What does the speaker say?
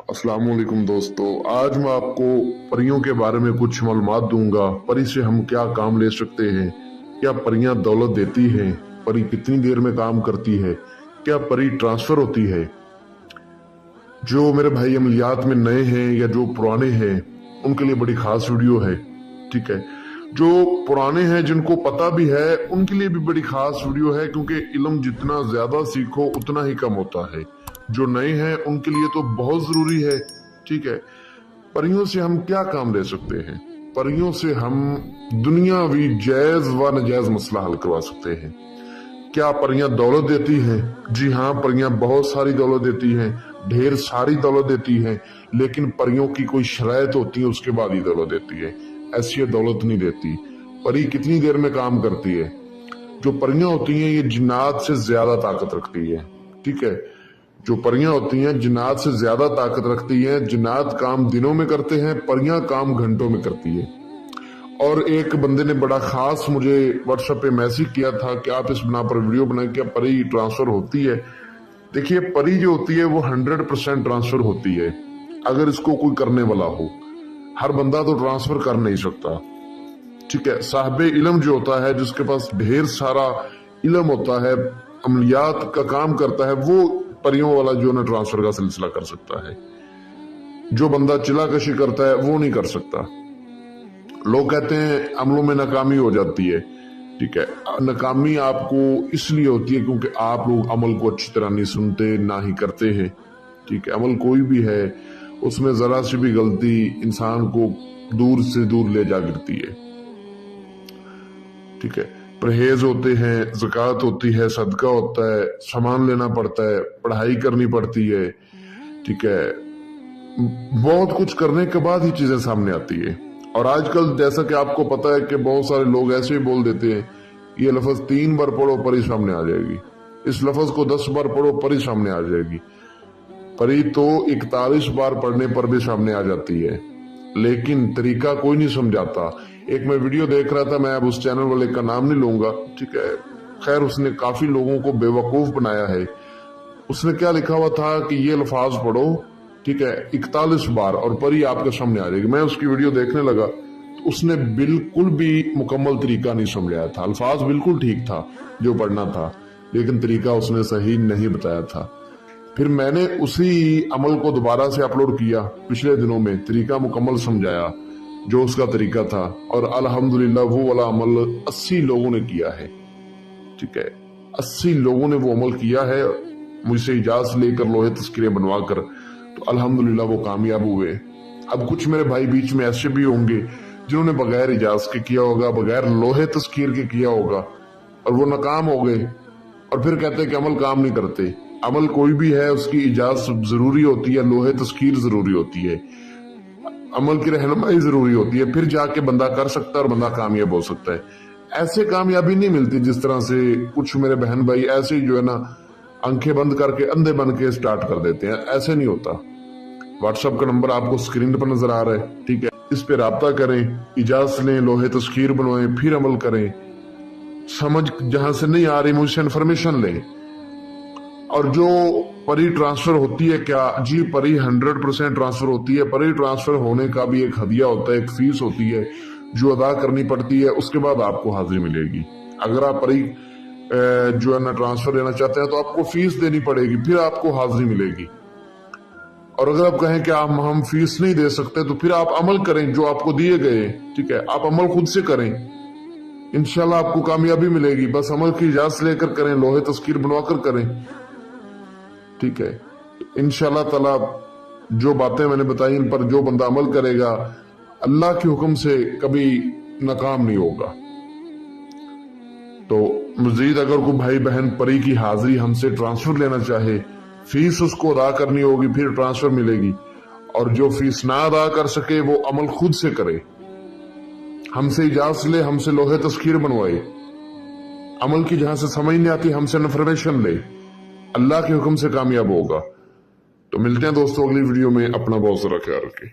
अस्सलाम वालेकुम दोस्तों, आज मैं आपको परियों के बारे में कुछ मालूमात दूंगा। परी से हम क्या काम ले सकते हैं, क्या परियां दौलत देती हैं, परी कितनी देर में काम करती है, क्या परी ट्रांसफर होती है। जो मेरे भाई अमलियात में नए हैं या जो पुराने हैं उनके लिए बड़ी खास वीडियो है। ठीक है, जो पुराने हैं जिनको पता भी है उनके लिए भी बड़ी खास वीडियो है, क्योंकि इल्म जितना ज्यादा सीखो उतना ही कम होता है। जो नए हैं उनके लिए तो बहुत जरूरी है। ठीक है, परियों से हम क्या काम ले सकते हैं? परियों से हम दुनियावी जायज व नाजायज मसला हल करवा सकते हैं। क्या परियां दौलत देती हैं? जी हाँ, परियां बहुत सारी दौलत देती हैं, ढेर सारी दौलत देती हैं, लेकिन परियों की कोई शरायत होती है, उसके बाद ही दौलत देती है। ऐसी ये दौलत नहीं देती। परी कितनी देर में काम करती है? जो परियां होती हैं ये जिन्नात से ज्यादा ताकत रखती है। ठीक है, जो परियां होती हैं जिन्नात से ज्यादा ताकत रखती हैं। जिन्नात काम दिनों में करते हैं, परियां काम घंटों में करती है। और एक बंदे ने बड़ा खास मुझे व्हाट्सएप पे मैसेज किया था कि आप इस बना पर वीडियो बनाए, क्या परी ट्रांसफर होती है? देखिए, परी जो होती है वो 100% ट्रांसफर होती है, अगर इसको कोई करने वाला हो। हर बंदा तो ट्रांसफर कर नहीं सकता। ठीक है, साहिबे इल्म जो होता है, जिसके पास ढेर सारा इल्म होता है, अमलियात का काम करता है, वो परियों वाला जो ना ट्रांसफर का सिलसिला कर सकता है। जो बंदा चिलाकशी करता है वो नहीं कर सकता। लोग कहते हैं अमलों में नाकामी हो जाती है। ठीक है, नाकामी आपको इसलिए होती है क्योंकि आप लोग अमल को अच्छी तरह नहीं सुनते, ना ही करते हैं। ठीक है, अमल कोई भी है उसमें जरा सी भी गलती इंसान को दूर से दूर ले जा गिरती है। ठीक है, परहेज होते हैं, ज़कात होती है, सदका होता है, सामान लेना पड़ता है, पढ़ाई करनी पड़ती है। ठीक है, बहुत कुछ करने के बाद ही चीजें सामने आती है। और आजकल जैसा कि आपको पता है कि बहुत सारे लोग ऐसे ही बोल देते हैं, ये लफ्ज 3 बार पढ़ो परी सामने आ जाएगी, इस लफ्ज को 10 बार पढ़ो परी सामने आ जाएगी। परी तो 41 बार पढ़ने पर भी सामने आ जाती है, लेकिन तरीका कोई नहीं समझाता। एक मैं वीडियो देख रहा था, मैं अब उस चैनल वाले का नाम नहीं लूंगा। ठीक है, खैर उसने काफी लोगों को बेवकूफ बनाया है। उसने क्या लिखा हुआ था कि ये अल्फाज पढ़ो, ठीक है, 41 बार और परी आपके सामने आ जाएगी। मैं उसकी वीडियो देखने लगा तो उसने बिल्कुल भी मुकम्मल तरीका नहीं समझाया था। अल्फाज बिल्कुल ठीक था जो पढ़ना था, लेकिन तरीका उसने सही नहीं बताया था। फिर मैंने उसी अमल को दोबारा से अपलोड किया पिछले दिनों में, तरीका मुकम्मल समझाया जो उसका तरीका था, और अल्हम्दुलिल्लाह वो वाला अमल 80 लोगों ने किया है। ठीक है, 80 लोगों ने वो अमल किया है मुझसे इजाजत लेकर, लोहे तस्कीरें बनवा कर, तो अल्हम्दुलिल्लाह वो कामयाब हुए। अब कुछ मेरे भाई बीच में ऐसे भी होंगे जिन्होंने बगैर इजाजत के किया होगा, बगैर लोहे तस्कीर के किया होगा, और वो नाकाम हो गए, और फिर कहते हैं कि अमल काम नहीं करते। अमल कोई भी है उसकी इजाजत जरूरी होती है, लोहे तस्कीर जरूरी होती है, अमल की रहनुमाई जरूरी होती है, फिर जाके बंदा कर सकता है और बंदा कामयाब हो सकता है। ऐसे कामयाबी नहीं मिलती जिस तरह से कुछ मेरे बहन भाई ऐसे जो है ना आंखें बंद करके अंधे बन के स्टार्ट कर देते हैं। ऐसे नहीं होता। व्हाट्सएप का नंबर आपको स्क्रीन पर नजर आ रहा है। ठीक है, इस पे राब्ता करें, इजाजत लें, लोहे तस्कीर बनवाएं, फिर अमल करें। समझ जहां से नहीं आ रही मुझसे इन्फॉर्मेशन लें। और जो परी ट्रांसफर होती है, क्या जी परी 100% ट्रांसफर होती है? परी ट्रांसफर होने का भी एक हदिया होता है, एक फीस होती है जो अदा करनी पड़ती है, उसके बाद आपको हाजिरी मिलेगी। अगर आप परी जो है ना ट्रांसफर लेना चाहते हैं तो आपको फीस देनी पड़ेगी, फिर आपको हाजिरी मिलेगी। और अगर आप कहें कि हम फीस नहीं दे सकते तो फिर आप अमल करें जो आपको दिए गए। ठीक है, आप अमल खुद से करें, इंशाल्लाह आपको कामयाबी मिलेगी। बस अमल की इजाजत लेकर करें, लोहे तस्कीर बनवाकर करें। ठीक है, इंशाल्लाह ताला जो बातें मैंने बताई इन पर जो बंदा अमल करेगा अल्लाह के हुक्म से कभी नाकाम नहीं होगा। तो मजीद अगर कोई भाई बहन परी की हाजिरी हमसे ट्रांसफर लेना चाहे, फीस उसको अदा करनी होगी, फिर ट्रांसफर मिलेगी। और जो फीस ना अदा कर सके वो अमल खुद से करे, हमसे इजाजत ले, हमसे लोहे तस्कीर बनवाए, अमल की जहां से समझ नहीं आती हमसे इन्फॉर्मेशन ले, अल्लाह के हुक्म से कामयाब होगा। तो मिलते हैं दोस्तों अगली वीडियो में। अपना बहुत सारा ख्याल रखें।